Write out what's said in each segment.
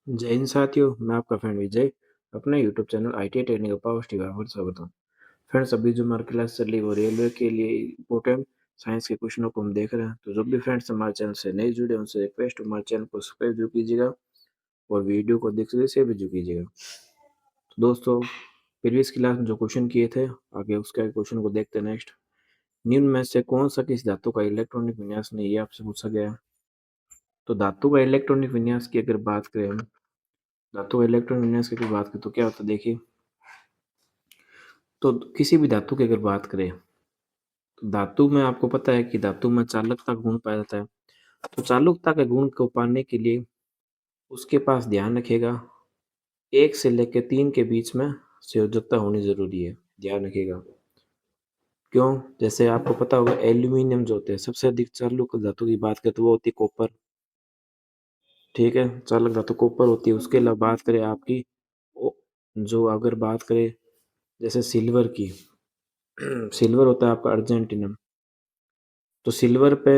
जय हिंद साथियों, मैं आपका फ्रेंड विजय अपने YouTube channel ITI technical power TV पर स्वागत हूँ। फ्रेंड्स, अभी जो हमारी क्लास चल रही है वो रेलवे के लिए इम्पोर्टेंट साइंस के क्वेश्चनों को हम देख रहे हैं। तो जो भी फ्रेंड्स हमारे चैनल से नहीं जुड़े उनसे रिक्वेस्ट, हमारे चैनल को सब्सक्राइब जरूर कीजिएगा और वीडियो को देखते से भी जरूर कीजिएगा। तो दोस्तों, प्रीवियस क्लास में जो क्वेश्चन किए थे, आगे उसके क्वेश्चन को देखते हैं। नेक्स्ट, निम्न में से कौन सा किस धातु का इलेक्ट्रॉनिक विन्यास नहीं, ये आपसे पूछा गया है। तो धातु का इलेक्ट्रॉनिक विन्यास की अगर बात करें हम, धातु का इलेक्ट्रॉनिक विन्यास की अगर बात करें तो क्या होता है, देखिए। तो किसी भी धातु की अगर बात करें तो धातु में आपको पता है कि धातु में चालकता गुण पाया जाता है। तो चालकता के गुण को पाने के लिए उसके पास ध्यान रखिएगा 1 से लेकर 3 के बीच में संयोजकता होनी जरूरी है। ध्यान रखिएगा, क्यों? जैसे आपको पता होगा एल्यूमिनियम जो होते हैं सबसे अधिक चालक धातु की बात करें तो वो होती है कॉपर। ठीक है, चालक धातु कॉपर होती है। उसके अलावा बात करें आपकी जो अगर बात करें जैसे सिल्वर की सिल्वर होता है आपका अर्जेंटिनम। तो सिल्वर पे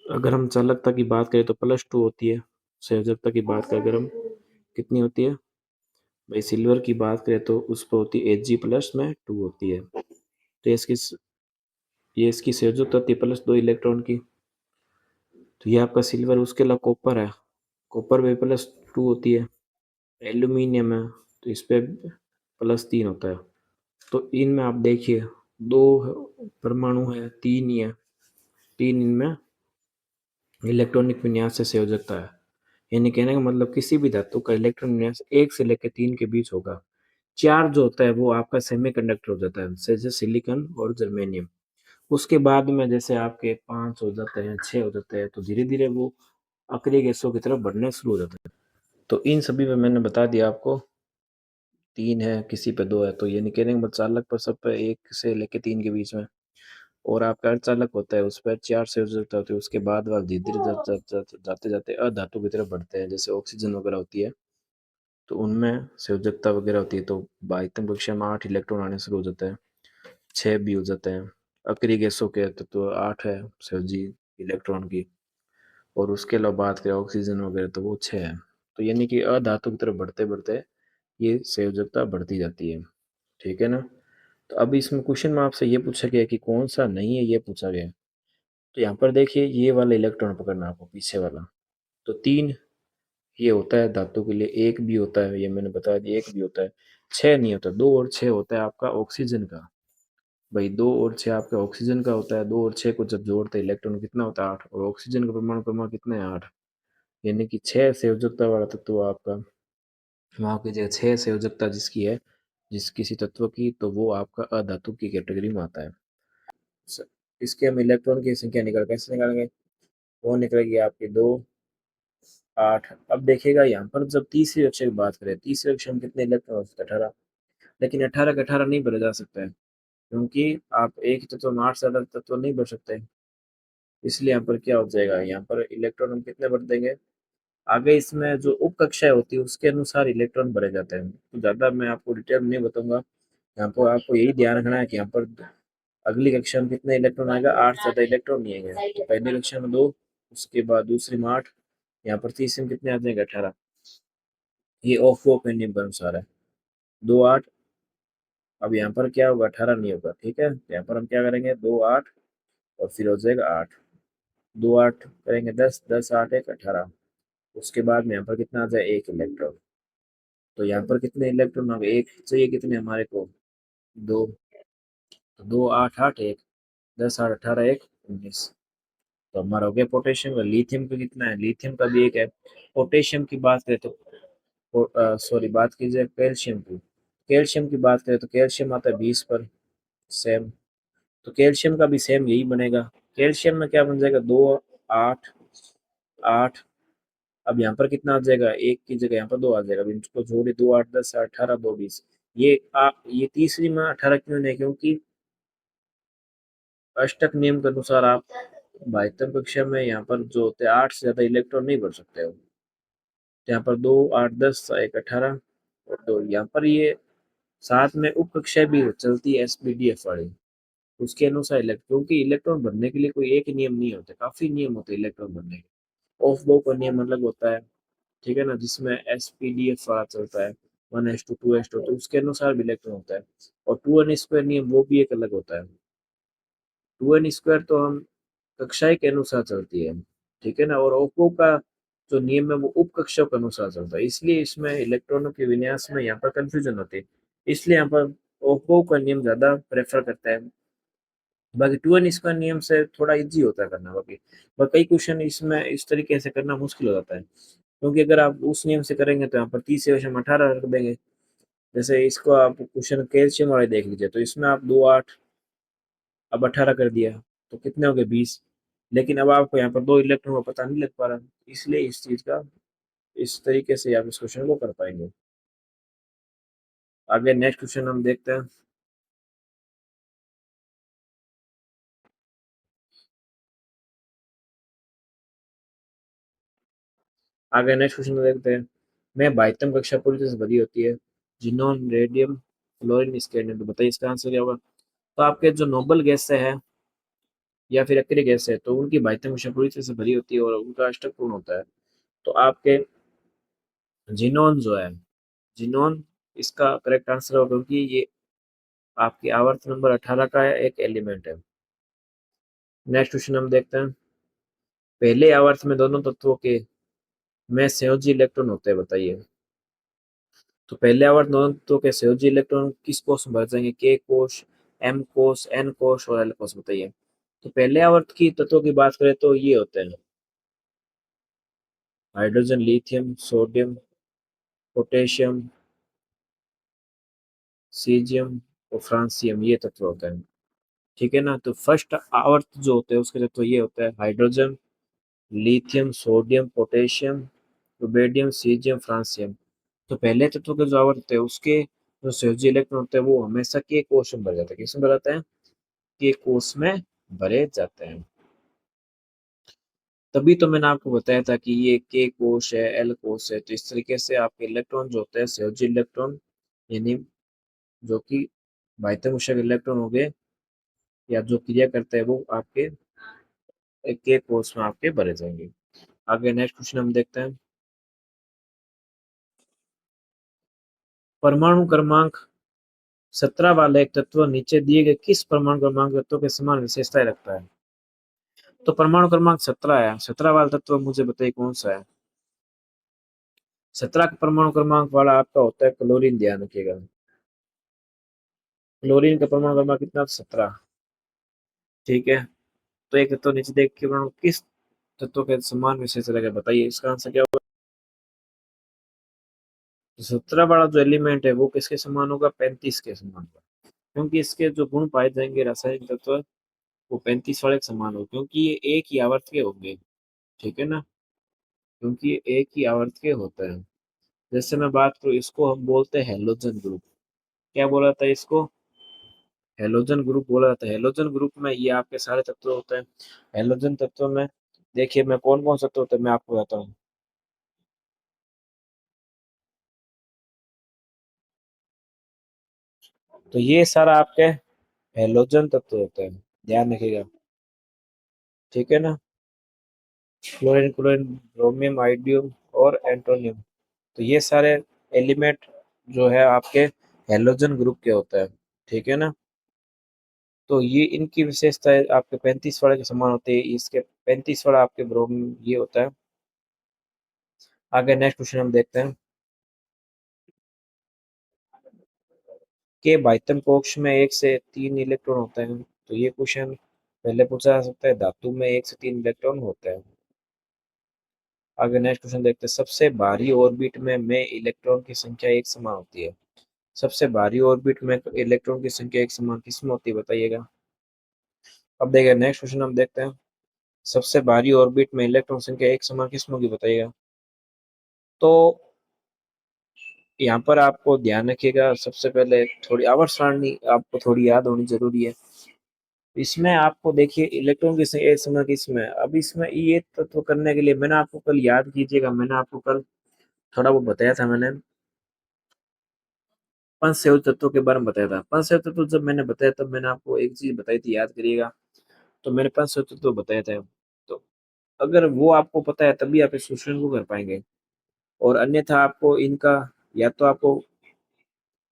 अगर हम चालकता की बात करें तो +2 होती है। संयोजकता की बात करें अगर हम, कितनी होती है भाई? सिल्वर की बात करें तो उस पर होती है Hg+ में 2 होती है। तो ये इसकी संयोजकता होती है +2 इलेक्ट्रॉन की। तो ये आपका सिल्वर। उसके अलावा कॉपर है, कॉपर पे +2 होती है। एल्यूमिनियम है तो इस पे +3 होता है। तो इनमें आप देखिए 2 परमाणु है, 3 ही है, 3 इनमें इलेक्ट्रॉनिक विन्यास से संयोजकता है। यानी कहने का मतलब किसी भी धातु का इलेक्ट्रॉन विन्यास 1 से लेकर 3 के बीच होगा। 4 जो होता है वो आपका सेमीकंडक्टर हो जाता है, जैसे सिलिकॉन और जर्मेनियम। उसके बाद में जैसे आपके 5 हो जाते हैं, 6 हो जाते हैं, तो धीरे धीरे वो अक्रिय गैसों की तरफ बढ़ने शुरू हो जाते हैं। तो इन सभी में मैंने बता दिया आपको 3 है, किसी पे 2 है। तो ये कहने का मतलब चालक पर सब पे 1 से लेकर 3 के बीच में, और आपका अर्धचालक होता है उस पर 4 संयोजकता होती है। उसके बाद वह धीरे धीरे जाते जाते अधातु की तरफ बढ़ते हैं, जैसे ऑक्सीजन वगैरह होती है तो उनमें संयोजकता वगैरह होती है। तो 22वीं कक्षा में 8 इलेक्ट्रॉन आने शुरू हो जाते हैं, 6 भी हो जाते हैं। अक्रिय गैसों के तो 8 है संयोजी इलेक्ट्रॉन की। और उसके अलावा बात करें ऑक्सीजन वगैरह तो वो 6 है। तो यानी कि अधातु की तरफ बढ़ते बढ़ते ये संयोजकता बढ़ती जाती है। ठीक है ना? तो अब इसमें क्वेश्चन में आपसे ये पूछा गया कि कौन सा नहीं है, ये पूछा गया। तो यहाँ पर देखिए ये वाला इलेक्ट्रॉन पकड़ना आपको, पीछे वाला। तो 3 ये होता है धातु के लिए, 1 भी होता है, ये मैंने बता दिया, 1 भी होता है। 6 नहीं होता, 2 और 6 होता है आपका ऑक्सीजन का। भाई 2 और 6 आपका ऑक्सीजन का होता है। 2 और 6 को जब जोड़ते हैं इलेक्ट्रॉन कितना होता है? 8। और ऑक्सीजन का परमाणु क्रमांक कितना है? 8। यानी कि 6 संयोजकता वाला तत्व आपका, वहाँ की जगह 6 संयोजकता जिसकी है, जिस किसी तत्व की, तो वो आपका अधातु की कैटेगरी में आता है। इसके हम इलेक्ट्रॉन की संख्या निकाल कैसे निकालेंगे? वो निकलेगी आपकी 2, 8। अब देखिएगा यहाँ पर जब तीसरी कक्षा की बात करें, तीसरी कक्षा में कितने इलेक्ट्रॉन हो सकते हैं? 18। लेकिन 18 का 18 नहीं भरा जा सकता है, क्योंकि आप एक ही तत्व में 8 से ज्यादा तत्व नहीं भर सकते। इसलिए यहाँ पर क्या हो जाएगा, यहाँ पर इलेक्ट्रॉन हम कितने भर देंगे? आगे इसमें जो उप कक्षाएं होती है उसके अनुसार इलेक्ट्रॉन भरे जाते हैं। तो ज्यादा मैं आपको डिटेल में नहीं बताऊंगा। यहाँ पर आपको यही ध्यान रखना है कि यहाँ पर अगली कक्षा में कितने इलेक्ट्रॉन आएगा? 8 से ज्यादा इलेक्ट्रॉन नहीं आएंगे। तो पहली कक्षा में 2, उसके बाद दूसरी में 8, यहाँ पर तीसरे में कितने आ जाएंगे? 18। ये ऑफ ऑफ नियम के अनुसार है, 2, 8। अब यहाँ पर क्या होगा? 18 नहीं होगा। ठीक है, तो यहाँ पर हम क्या करेंगे? 2, 8 और फिर हो जाएगा 8। 2, 8 करेंगे 10, 10, 8, 1, 18। उसके बाद में यहाँ पर कितना आ जाए? 1 इलेक्ट्रॉन। तो यहाँ पर कितने इलेक्ट्रॉन हो गए? 1 चाहिए कितने हमारे को? 2। तो 2, 8, 8, 1, 10, 8, 18, 1, 19। तो हमारा हो गया पोटेशियम का। लिथियम का कितना है? लिथियम का भी 1 है। पोटेशियम की बात करें तो सॉरी, बात कीजिए कैल्शियम की। कैल्शियम की बात करें तो कैल्शियम आता है 20 पर, सेम। तो कैल्शियम का भी सेम यही बनेगा। कैल्शियम में क्या बन जाएगा? 2, 8, 8। अब यहाँ पर कितना आ जाएगा? 1 की जगह यहाँ पर 2 आ जाएगा। अब इनको जोड़े, 2, 8, 10, 18, 2, 20। ये तीसरी में 18 क्यों नहीं? क्योंकि अष्टक नियम के अनुसार आप 22वीं कक्षा में यहाँ पर जो होते हैं 8 से ज्यादा इलेक्ट्रॉन नहीं भर सकते हो। तो यहाँ पर 2, 8, 10, 1, 18 और 2। यहाँ पर ये साथ में उप कक्षाएं भी चलती है SPDF वाली। उसके अनुसार क्योंकि इलेक्ट्रॉन भरने के लिए कोई एक नियम नहीं होता, काफी नियम होते हैं इलेक्ट्रॉन भरने के। ऑफ बो का नियम अलग होता है, ठीक है ना, जिसमें एसपीडीएफ वाला चलता है, 1:2 2:2, तो उसके अनुसार भी इलेक्ट्रॉन होता है। और 2n² नियम वो भी एक अलग होता है। 2n² तो हम कक्षाएं के अनुसार चलती है, ठीक है ना, और ओप्पो का जो नियम है वो उप कक्षाओं के अनुसार चलता है, इसलिए इसमें इलेक्ट्रॉनों के विन्यास में यहाँ पर कंफ्यूजन होती है। इसलिए यहाँ पर ओप्पो का नियम ज्यादा प्रेफर करता है। बाकी 2n² नियम से थोड़ा इजी होता है करना। बाकी पर कई क्वेश्चन इसमें इस तरीके से करना मुश्किल हो जाता है, क्योंकि अगर आप उस नियम से करेंगे तो यहाँ पर 30 से हम 18 रख देंगे। जैसे इसको आप क्वेश्चन कैल्शियम वाले देख लीजिए, तो इसमें आप 2 8 अब 18 कर दिया, तो कितने हो गए 20। लेकिन अब आपको यहाँ पर 2 इलेक्ट्रॉन का पता नहीं लग पा रहा, इसलिए इस चीज का इस तरीके से आप इस क्वेश्चन को कर पाएंगे। आगे नेक्स्ट क्वेश्चन हम देखते हैं। आगे नेक्स्ट क्वेश्चन देखते हैं। मैं बाह्यतम कक्षा पूरी तरह से भरी होती है, जिनोन, रेडियम, फ्लोरीन, स्कैंडियम, तो बताइए इसका आंसर क्या होगा। तो आपके जो नोबल गैस है या फिर अक्रिय गैस है, तो उनकी बाह्यतम कक्षा पूरी तरह से भरी होती है और उनका अष्टक पूर्ण होता है। तो आपके जिनोन जो है, जिनोन इसका करेक्ट आंसर होगा, क्योंकि ये आपकी आवर्त नंबर 18 का है, एक एलिमेंट है। नेक्स्ट क्वेश्चन हम देखते हैं। पहले आवर्त में दोनों तत्वों के में संयोजी इलेक्ट्रॉन होते हैं, बताइए। तो पहले आवर्त दोनों तत्वों के संयोजी इलेक्ट्रॉन किस कोष में भर जाएंगे, के कोष, एम कोष, एन कोष और एल कोष, बताइए। तो पहले आवर्त की तत्वों की बात करें तो ये होते हैं hydrogen, lithium, sodium, potassium, caesium और फ्रांसियम, ये तत्व होते हैं। ठीक है ना, तो फर्स्ट आवर्त जो होते हैं उसके तत्व ये होता है hydrogen, lithium, sodium, potassium, rubidium, caesium, francium. तो पहले तत्व के जो आवर्त होते हैं उसके जो संयोजी इलेक्ट्रॉन होते हैं वो हमेशा के कोष में भरे जाते हैं। किसमें भरे जाते हैं, के कोष में भरे जाते हैं। तभी तो मैंने आपको बताया था कि ये के कोष है, एल कोष है। तो इस तरीके से आपके इलेक्ट्रॉन जो होते हैं संयोजी इलेक्ट्रॉन, यानी जो कि बाह्यतम ऊष्मा के इलेक्ट्रॉन हो गए या जो क्रिया करते हैं वो आपके के कोष में आपके भरे जाएंगे। आगे नेक्स्ट क्वेश्चन हम देखते हैं। परमाणु क्रमांक 17 वाला एक तत्व नीचे दिए गए किस परमाणु क्रमांक तत्व के समान विशेषताएं रखता है। तो परमाणु क्रमांक 17 है, 17 वाला तत्व मुझे बताइए कौन सा है। 17 का परमाणु क्रमांक वाला आपका होता है क्लोरीन, ध्यान रखिएगा। क्लोरीन का परमाणु क्रमांक कितना, 17। ठीक है, तो एक तत्व नीचे देख के परमाणु किस तत्व के समान विशेष रहेगा, बताइए इसका आंसर क्या होगा। तो 17 वाला जो एलिमेंट है वो किसके समान होगा, 35 के समान होगा, क्योंकि इसके जो गुण पाए जाएंगे रासायनिक तत्व वो 35 वाले के समान हो, क्योंकि ये एक ही आवर्त के होंगे। ठीक है ना, क्योंकि ये एक ही आवर्त के होते हैं। जैसे मैं बात करूँ, इसको हम बोलते हैं हेलोजन ग्रुप। क्या बोला था इसको, हेलोजन ग्रुप बोला जाता है। हेलोजन ग्रुप में ये आपके सारे तत्व होते हैं। हेलोजन तत्व में देखिए मैं कौन कौन सा तत्व होते हैं मैं आपको बताता हूँ। तो ये सारा आपके हेलोजन तत्व होते हैं, ध्यान रखिएगा। ठीक है ना, क्लोरीन, क्लोरीन, ब्रोमियम, आइडियम और एंटोनियम, तो ये सारे एलिमेंट जो है आपके हेलोजन ग्रुप के होते हैं। ठीक है ना, तो ये इनकी विशेषताएं आपके 35 वाले के समान होते हैं। इसके 35 वाला आपके ब्रोम ये होता है। आगे नेक्स्ट क्वेश्चन हम देखते हैं। के बाह्यतम कक्ष में 1 से 3 इलेक्ट्रॉन होते हैं, तो ये क्वेश्चन पहले पूछा जा सकता है, धातु में 1 से 3 इलेक्ट्रॉन होते हैं। आगे नेक्स्ट क्वेश्चन देखते हैं। सबसे भारी ऑर्बिट में इलेक्ट्रॉन की संख्या एक समान होती है। सबसे भारी ऑर्बिट में इलेक्ट्रॉन की संख्या एक समान किसमें होती है, बताइएगा। अब देखिए नेक्स्ट क्वेश्चन हम देखते हैं। सबसे भारी ऑर्बिट में इलेक्ट्रॉन संख्या एक समान किसमें होगी, बताइएगा। तो यहाँ पर आपको ध्यान रखिएगा, सबसे पहले थोड़ी आवर्त सारणी आपको थोड़ी याद होनी जरूरी है। इसमें आपको देखिए इलेक्ट्रॉन की संख्या एक समान किसमें, अब इसमें ये तत्व करने के लिए मैंने आपको कल, याद कीजिएगा, मैंने आपको कल थोड़ा वो बताया था। मैंने पंचसंयोजक तत्वों के बारे में बताया था। पंचसंयोजक तत्व जब मैंने बताया तब मैंने आपको एक चीज बताई थी, याद करिएगा। तो मैंने 5 सूत्र तो बताए थे। तो अगर वो आपको पता है तभी आप इस क्वेश्चन को कर पाएंगे। और अन्यथा आपको इनका या तो आपको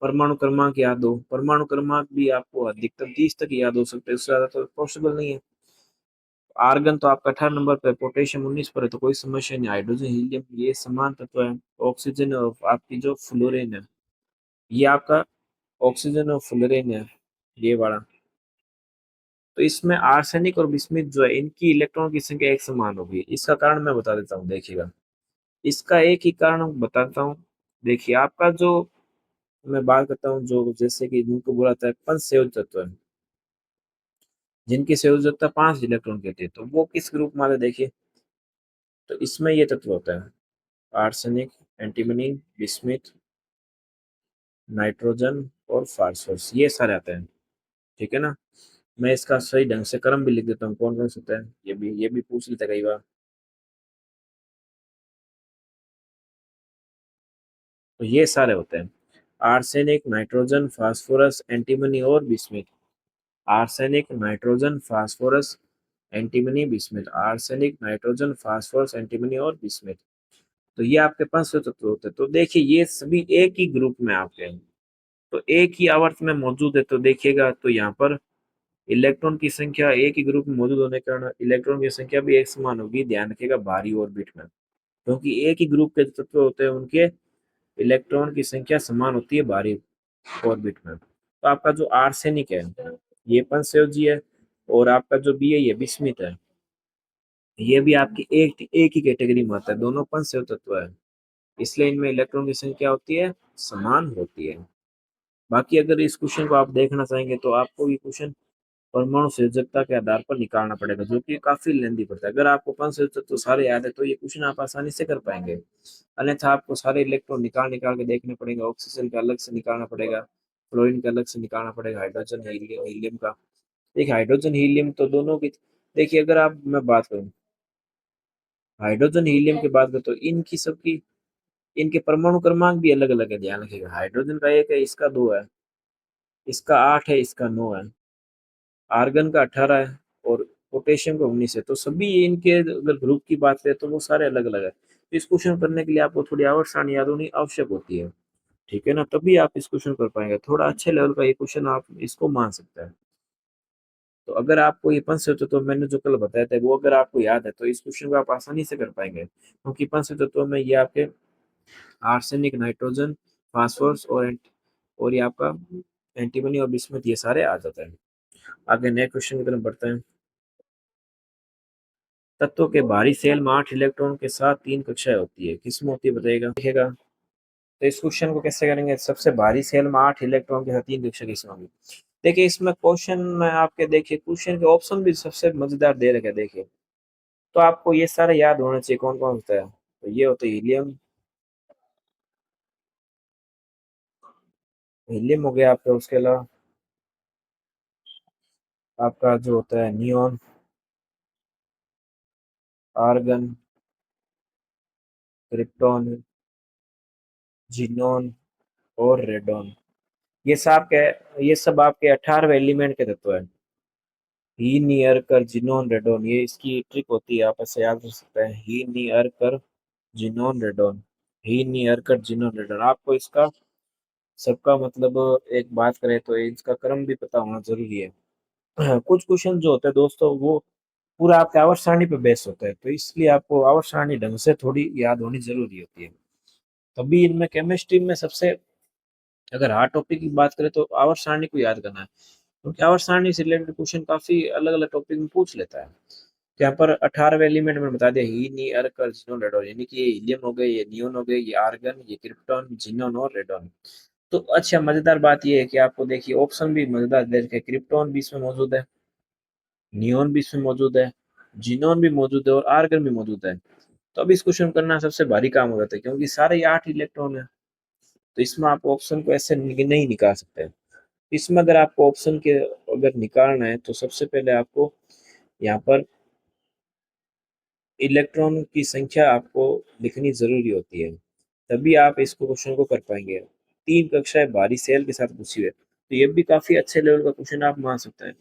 परमाणु क्रमांक याद हो, परमाणु क्रमांक भी आपको अधिकतम 30 तक याद हो सकते हैं, उससे ज्यादा तो पॉसिबल नहीं है। आर्गन तो आपका 18 नंबर पर, पोटेशियम 19 पर है, तो कोई समस्या नहीं। हाइड्रोजन हीलियम ये समान तत्व है। ऑक्सीजन और आपकी जो फ्लोरीन है, ये आपका ऑक्सीजन और फ्लोरीन है, ये वाला। तो इसमें आर्सेनिक और बिस्मिथ जो है, इनकी इलेक्ट्रॉन की संख्या एक समान होगी। इसका कारण मैं बता देता हूँ, देखिएगा। इसका एक ही कारण बताता हूँ। देखिए, आपका जो मैं बात करता हूँ, जो जैसे कि जिनको बोला जाता है पंच संयोजक तत्व है, जिनकी संयोजकता 5 इलेक्ट्रॉन की होती है, तो वो किस ग्रुप में आते हैं, देखिए। तो इसमें ये तत्व होता है आर्सेनिक, एंटीमनी, बिस्मिथ, नाइट्रोजन और फास्फोरस, ये सारे आते हैं। ठीक है ना। मैं इसका सही ढंग से क्रम भी लिख देता हूँ, कौन कौन से होता है, ये भी पूछ लेते हैं कई बार। तो ये सारे होते हैं आर्सेनिक, नाइट्रोजन, फास्फोरस, एंटीमनी और bismuth. Arsenic, nitrogen, phosphorus, antimony, bismuth. Arsenic, nitrogen, phosphorus, antimony और बिस्मिथ। तो ये आपके 5 तत्व होते हैं। तो देखिए, ये सभी एक ही ग्रुप में आपके हैं, तो एक ही आवर्त में मौजूद है। तो देखिएगा, तो यहाँ पर इलेक्ट्रॉन की संख्या एक ही ग्रुप में मौजूद होने के कारण इलेक्ट्रॉन की संख्या भी एक समान होगी। ध्यान रखिएगा बाहरी ऑर्बिट में, क्योंकि एक ही ग्रुप के जो तत्व होते हैं उनके इलेक्ट्रॉन की संख्या समान होती है बाहरी ऑर्बिट में। तो आपका जो आर्सेनिक है, ये पंचसंयोजी है, और आपका जो बी है, ये बिस्मिथ है, ये भी आपकी एक एक ही कैटेगरी में आता है। दोनों पंचसंयोजक तत्व है, इसलिए इनमें इलेक्ट्रॉन की संख्या होती है, समान होती है। बाकी अगर इस क्वेश्चन को आप देखना चाहेंगे, तो आपको ये क्वेश्चन परमाणु संयोजकता के आधार पर निकालना पड़ेगा, जो कि काफी लेंदी पड़ता है। अगर आपको पंच संयोजक तो सारे याद है, तो ये क्वेश्चन आप आसानी से कर पाएंगे। अन्यथा आपको सारे इलेक्ट्रॉन निकाल निकाल के देखने पड़ेंगे। ऑक्सीजन का अलग से निकालना पड़ेगा, फ्लोरीन का अलग से निकालना पड़ेगा, हाइड्रोजन हीलियम हीलियम का। देखिए, हाइड्रोजन हीलियम तो दोनों की, देखिए अगर आप मैं बात करूं हाइड्रोजन हीलियम की बात करूं, तो इनकी सबकी इनके परमाणु क्रमांक भी अलग अलग है। ध्यान रखिएगा, हाइड्रोजन का 1 है, इसका 2 है, इसका 8 है, इसका 9 है, आर्गन का 18 है, और पोटेशियम का 19 है। तो सभी इनके अगर ग्रुप की बात करें, तो वो सारे अलग अलग है। तो इस क्वेश्चन करने के लिए आपको थोड़ी आवर्त सारणी याद होनी आवश्यक होती है। ठीक है ना, तभी आप इस क्वेश्चन कर पाएंगे। थोड़ा अच्छे लेवल का ये क्वेश्चन आप इसको मान सकते हैं। तो अगर आपको ये पंच तत्व तो मैंने जो कल बताया था, वो अगर आपको याद है, तो इस क्वेश्चन को आप आसानी से कर पाएंगे, क्योंकि पंच तत्व में ये आपके आर्सेनिक, नाइट्रोजन, फास्फोरस और ये आपका एंटीमनी और बिस्मुथ, ये सारे आ जाते हैं। आगे नेक्स्ट क्वेश्चन की तरफ बढ़ते हैं। तत्व के बाहरी सेल में 8 इलेक्ट्रॉन के साथ 3 कक्षाएं होती है, किसमें होती है बताइएगा, देखिएगा। तो इस क्वेश्चन को कैसे करेंगे, सबसे भारी सेल में 8 इलेक्ट्रॉन के साथ 3 कक्षा किसमें होगी। देखिए, इसमें क्वेश्चन में आपके देखिए क्वेश्चन के ऑप्शन भी सबसे मजेदार दे रखे हैं, देखिए। तो आपको ये सारे याद होना चाहिए कौन कौन होता है। तो ये होता है हीलियम, हीलियम हो गया आपका। उसके अलावा आपका जो होता है नियोन, आर्गन, क्रिप्टॉन, जिनोन और रेडॉन। ये सब आपके 18वें एलिमेंट के तत्व है। ही नियर कर जिनोन रेडोन, ये इसकी ट्रिक होती है, आप ऐसे याद रख सकते हैं। ही नियर कर जिनोन रेडोन, ही नियर कर जिनोन रेडोन। आपको इसका सबका मतलब एक बात करें, तो इसका क्रम भी पता होना जरूरी है। कुछ क्वेश्चन जो होते हैं दोस्तों, वो पूरा आपके आवर्त सारणी पे बेस होता है, तो इसलिए आपको आवर्त सारणी ढंग से थोड़ी याद होनी जरूरी होती है। तभी इनमें केमिस्ट्री में सबसे, अगर हार्ड टॉपिक की बात करें, तो आवर्त सारणी को याद करना है, क्योंकि आवर्त सारणी से रिलेटेड क्वेश्चन काफी अलग अलग टॉपिक में पूछ लेता है। तो यहाँ पर 18वें एलिमेंट में बता दिया, ही नी अर्क और जिनोन रेडॉन, यानी कि ये हीलियम हो गए, ये नियोन हो गए, ये आर्गन, ये क्रिप्टॉन, जिनोन और रेडॉन। तो अच्छा, मजेदार बात ये है कि आपको देखिए ऑप्शन भी मजेदार दे रखे हैं। क्रिप्टॉन भी इसमें मौजूद है, नियोन भी इसमें मौजूद है, जिनोन भी मौजूद है, और आर्गन भी मौजूद है। तो अब इस क्वेश्चन करना सबसे भारी काम हो जाता है, क्योंकि सारे ही 8 इलेक्ट्रॉन है। तो इसमें आप ऑप्शन को ऐसे नहीं निकाल सकते। इसमें अगर आपको ऑप्शन के अगर निकालना है, तो सबसे पहले आपको यहाँ पर इलेक्ट्रॉन की संख्या आपको लिखनी जरूरी होती है, तभी आप इस क्वेश्चन को कर पाएंगे। 3 कक्षाएं बाहरी सेल के साथ पूछी हुई है, तो ये भी काफी अच्छे लेवल का क्वेश्चन आप मान सकते हैं,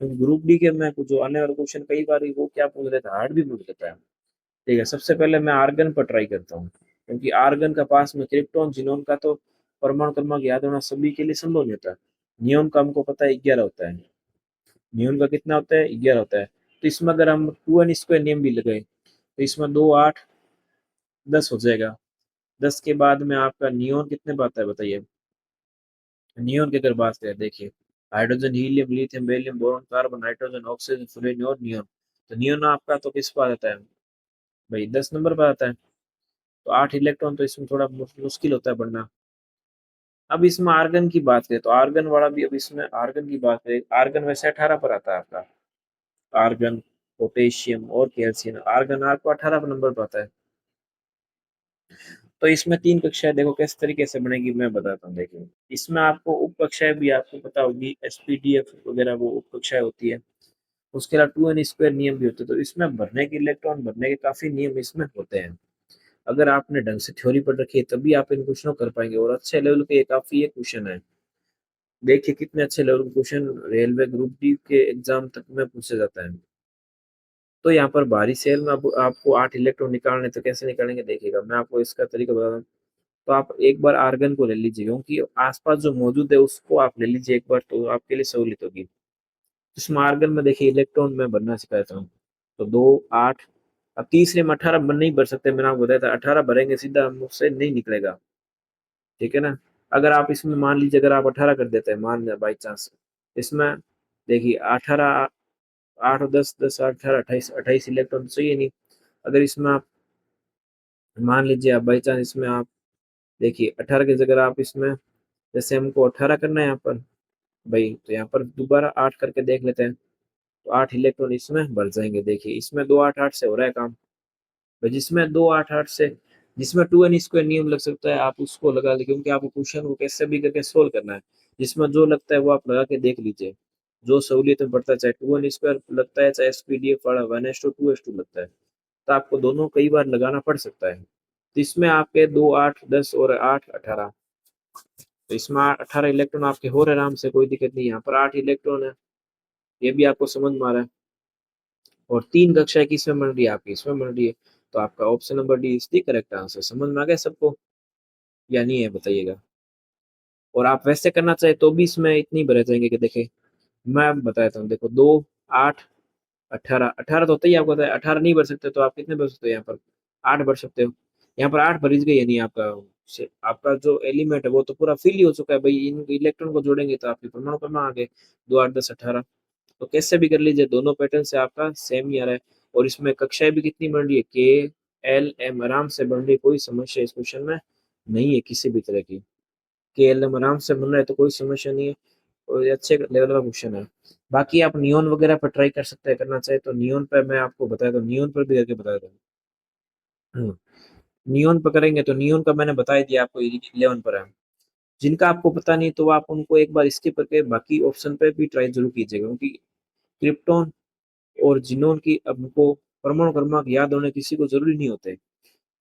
क्योंकि ग्रुप डी के में जो आने वाला क्वेश्चन कई बार वो क्या पूछ लेता है, हार्ड भी पूछ लेता है। ठीक है, सबसे पहले मैं आर्गन पर ट्राई करता हूँ। क्योंकि आर्गन का पास में क्रिप्टॉन, जिनोन का तो परमाणु क्रमांक याद होना सभी के लिए संभव नहीं होता। नियॉन का हमको पता है 11 होता है। नियॉन का कितना होता है? 11 होता है। तो इसमें अगर हम 2n स्क्वायर नियम भी लगाए तो इसमें 2 8 10 हो जाएगा। 10 के बाद में आपका नियॉन कितने पे आता है बताइए? नियॉन की अगर बात करें, देखिए hydrogen, helium, lithium, beryllium, boron, carbon, nitrogen, oxygen, fluorine और नियॉन। तो नियॉन आपका तो किस पर आता है भाई? 10 नंबर पर आता है। तो 8 इलेक्ट्रॉन तो इसमें थोड़ा मुश्किल होता है बढ़ना। अब इसमें आर्गन की बात करें तो आर्गन वाला भी, अब इसमें आर्गन की बात करें, आर्गन वैसे 18 पर आता है आपका। आर्गन, पोटेशियम और कैल्शियम, आर्गन आपको 18 नंबर पर आता है। तो इसमें 3 कक्षाएं देखो किस तरीके से बनेगी मैं बताता हूँ। देखिए इसमें आपको उप कक्षाएं भी आपको पता होगी, एसपीडीएफ वगैरह वो उप कक्षाएं होती है। उसके अलावा 2n स्क्वायर नियम भी होते हैं। तो इसमें भरने के, इलेक्ट्रॉन भरने के काफी नियम इसमें होते हैं। अगर आपने ढंग से थ्योरी पढ़ रखी है तभी आप इन क्वेश्चनों कर पाएंगे, और अच्छे लेवल के ये काफी ये क्वेश्चन है। देखिए कितने अच्छे लेवल के क्वेश्चन रेलवे ग्रुप डी के एग्जाम तक में पूछा जाता है। तो यहाँ पर बाहरी सेल में अब आपको 8 इलेक्ट्रॉन निकालने, तो कैसे निकालेंगे देखिएगा, मैं आपको इसका तरीका बता दूं। तो आप एक बार आर्गन को ले लीजिए, क्योंकि आसपास जो मौजूद है उसको आप ले लीजिए एक बार, तो आपके लिए सहूलियत होगी। इसमें आर्गन में देखिए इलेक्ट्रॉन में भरना सिखाता हूँ। तो 2 8, अब तीसरे में 18 नहीं भर सकते, मैंने आपको बताया था 18 भरेंगे सीधा मुझसे नहीं निकलेगा। ठीक है ना? अगर आप इसमें मान लीजिए अगर आप 18 कर देते हैं, मान लिया बाई चांस, इसमें देखिए 18, 8 और 10, 10 8 18, 28, 28 इलेक्ट्रॉन तो चाहिए नहीं। अगर इसमें आप मान लीजिए, आप बाई चांस इसमें आप देखिए 18 की जगह आप इसमें, जैसे हमको 18 करना है यहाँ पर भाई, तो यहाँ पर दोबारा 8 करके देख लेते हैं। तो 8 इलेक्ट्रॉन इसमें भर जाएंगे। देखिए इसमें 2 8 8 से हो रहा है काम भाई, जिसमें 2 8 8 से, जिसमें 2n स्क्वायर नियम लग सकता है आप उसको लगा लीजिए, क्योंकि आपको क्वेश्चन को कैसे भी करके सोल्व करना है। जिसमें जो लगता है वो आप लगा के देख लीजिए, जो सहूलियत में पड़ता है, चाहे 2n स्क्वायर लगता है, चाहे एसपीडीएफ वाला 1:2 2:2 लगता है, तो आपको दोनों कई बार लगाना पड़ सकता है। तो इसमें आपके 2 8 10 और 8 18, तो इसमें 18 इलेक्ट्रॉन आपके हो रहे आराम से, कोई दिक्कत नहीं। यहाँ पर 8 इलेक्ट्रॉन है, ये भी आपको समझ में आ रहा है। और 3 कक्षाएं किसमें बन रही है? आपकी इसमें बन रही है। तो आपका option number D is the correct answer. समझ में आ गया सबको या नहीं है बताइएगा? और आप वैसे करना चाहे तो भी इसमें इतनी भरे जाएंगे कि देखे, मैं बताता हूँ। देखो 2 8 18, 18 तो होता ही आपको पता है। 18 नहीं भर सकते तो आप कितने भर सकते हो? यहाँ पर 8 भर सकते हो। यहाँ पर 8 भर गई, यानी आपका आपका जो एलिमेंट है वो तो पूरा फिल ही हो चुका है भाई। इन इलेक्ट्रॉन को जोड़ेंगे तो आपके परमाणु क्रमांक आ गए 2 8 10 18। तो कैसे भी कर लीजिए, दोनों पैटर्न से आपका सेम ही आ रहा है। और इसमें कक्षाएं भी कितनी बन रही है? के एल एम आराम से बन रही है, कोई समस्या इस क्वेश्चन में नहीं है किसी भी तरह की। के एल एम आराम से बन रहा है तो कोई समस्या नहीं है, और ये अच्छे लेवल का क्वेश्चन है। बाकी आप नियॉन वगैरह पर ट्राई कर सकते हैं, करना चाहे तो नियॉन पर मैं आपको बताया था, नियॉन पर भी करके बताया था। नियॉन पर करेंगे तो नियॉन का मैंने बता ही दिया आपको, 11 पर है। जिनका आपको पता नहीं तो आप उनको एक बार स्किप करके बाकी ऑप्शन पे भी ट्राई जरूर कीजिएगा, क्योंकि क्रिप्टॉन और जिनोन की अब हमको परमाणु क्रमांक याद होने किसी को जरूरी नहीं होते।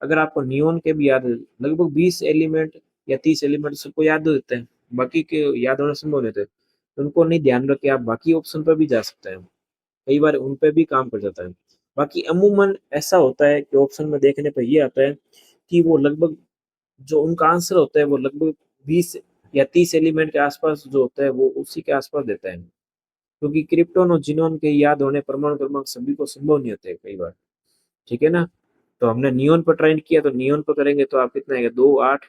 अगर आपको नियॉन के भी याद है, लगभग 20 एलिमेंट या 30 एलिमेंट सबको याद हो देते हैं, बाकी के याद होना संभव नहीं होते। तो उनको नहीं ध्यान रख के आप बाकी ऑप्शन पर भी जा सकते हैं, कई बार उन पे भी काम कर जाता है। बाकी अमूमन ऐसा होता है कि ऑप्शन में देखने पर ये आता है कि वो लगभग जो उनका आंसर होता है वो लगभग 20 या 30 एलिमेंट के आसपास जो होता है वो उसी के आसपास देता है, क्योंकि क्रिप्टॉन और जिनोन के याद होने परमाणु क्रमांक सभी को संभव नहीं होते कई बार। ठीक है ना? तो हमने नियॉन पर ट्राई किया, तो नियॉन पर करेंगे तो आप कितना आएगा? 2 8,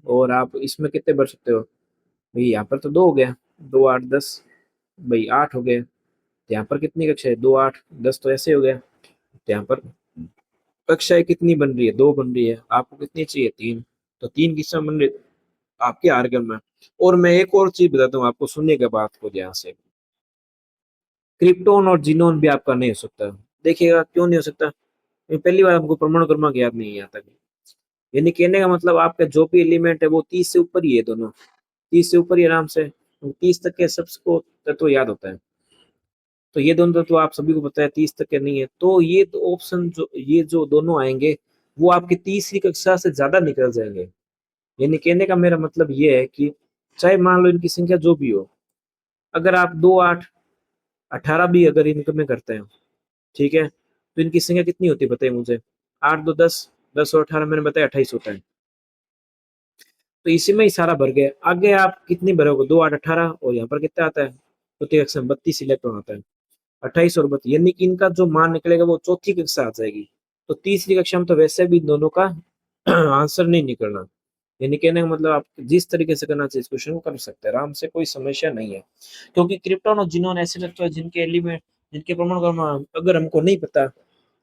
और आप इसमें कितने भर सकते हो भाई? यहाँ पर तो 2 हो गया, 2 8 10 भाई, 8 हो गए। तो यहाँ पर कितनी कक्षा है? 2 8 10 तो ऐसे हो गया। तो यहाँ पर कक्षाएं कितनी बन रही है? 2 बन रही है। आपको कितनी चाहिए? 3। तो 3 किस्सा बन रही है आपके आर्गन में। और मैं एक और चीज बताता हूँ आपको, सुनने के बाद को ध्यान से, क्रिप्टोन और जीनोन भी आपका नहीं हो सकता। देखिएगा क्यों नहीं हो सकता? पहली बार हमको परमाणु क्रमांक याद नहीं है यहाँ तक। यानी कहने का मतलब आपका जो भी एलिमेंट है वो 30 से ऊपर ही है, दोनों 30 से ऊपर ही आराम से। 30 तक के सबको तत्व याद होता है। तो ये दोनों तत्व आप सभी को पता है 30 तक के नहीं है, तो ये तो ऑप्शन जो ये जो दोनों आएंगे वो आपकी तीसरी कक्षा से ज्यादा निकल जाएंगे। यानी कहने का मेरा मतलब ये है कि चाहे मान लो इनकी संख्या जो भी हो, अगर आप 2 8 18 भी अगर इनकम में करते हैं, ठीक है, तो इनकी संख्या कितनी होती है बताइए मुझे? 8 2 10, 10 और 18 मैंने बताया 28 होता है। तो इसी में ही सारा भर गया। आगे आप कितनी भरोगे, 2 8 18 और यहाँ पर कितना आता है, चौथी कक्षा में 32 इलेक्ट्रॉन आता है। 28 और 32 यानी कि इनका जो मान निकलेगा वो चौथी कक्षा आ जाएगी। तो तीसरी कक्षा में तो वैसे भी दोनों का आंसर नहीं निकलना। यानी कहने का मतलब आप जिस तरीके से करना चाहिए इस क्वेश्चन को कर सकते हैं आराम से, कोई समस्या नहीं है। क्योंकि क्रिप्टॉन और जिनोन ऐसे तत्व है जिनके एलिमेंट, जिनके परमाणु क्रमांक अगर हमको नहीं पता,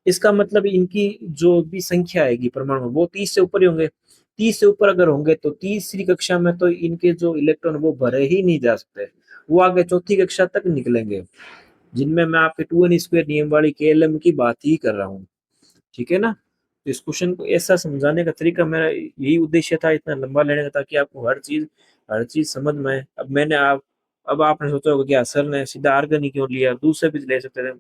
इसका मतलब इनकी जो भी संख्या आएगी परमाणु वो 30 से ऊपर ही होंगे। 30 से ऊपर अगर होंगे तो तीसरी कक्षा में तो इनके जो इलेक्ट्रॉन वो भरे ही नहीं जा सकते, वो आगे चौथी कक्षा तक निकलेंगे, जिनमें मैं आपके 2n² नियम वाली KLM की बात ही कर रहा हूँ। ठीक है ना। तो इस क्वेश्चन को ऐसा समझाने का तरीका, मेरा यही उद्देश्य था इतना लंबा लेने का, ताकि आपको हर चीज समझ में आए। अब आपने सोचा होगा कि यार सर ने सीधा आर्गन ही क्यों लिया, दूसरे भी ले सकते थे।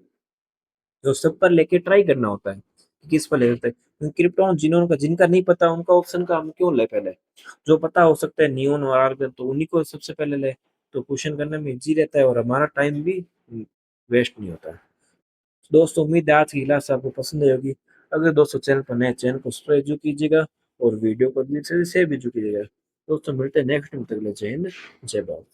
तो सब पर लेके ट्राई करना होता है कि किस पर ले सकते हैं। क्रिप्टॉन जिनोन का, जिनका नहीं पता उनका ऑप्शन का हम क्यों ले पहले, जो पता हो सकता है नियोन और आर्गन तो उन्हीं को सबसे पहले ले। तो क्वेश्चन करने में इजी रहता है और हमारा टाइम भी वेस्ट नहीं होता है। दोस्तों उम्मीद है आज की क्लास आपको पसंद आई होगी। अगर दोस्तों चैनल पर नए, चैनल को सब्सक्राइब जरूर कीजिएगा और वीडियो को दिल से शेयर भी जरूर कीजिएगा। दोस्तों मिलते हैं नेक्स्ट में, तक के लिए जय हिंद, जय भारत।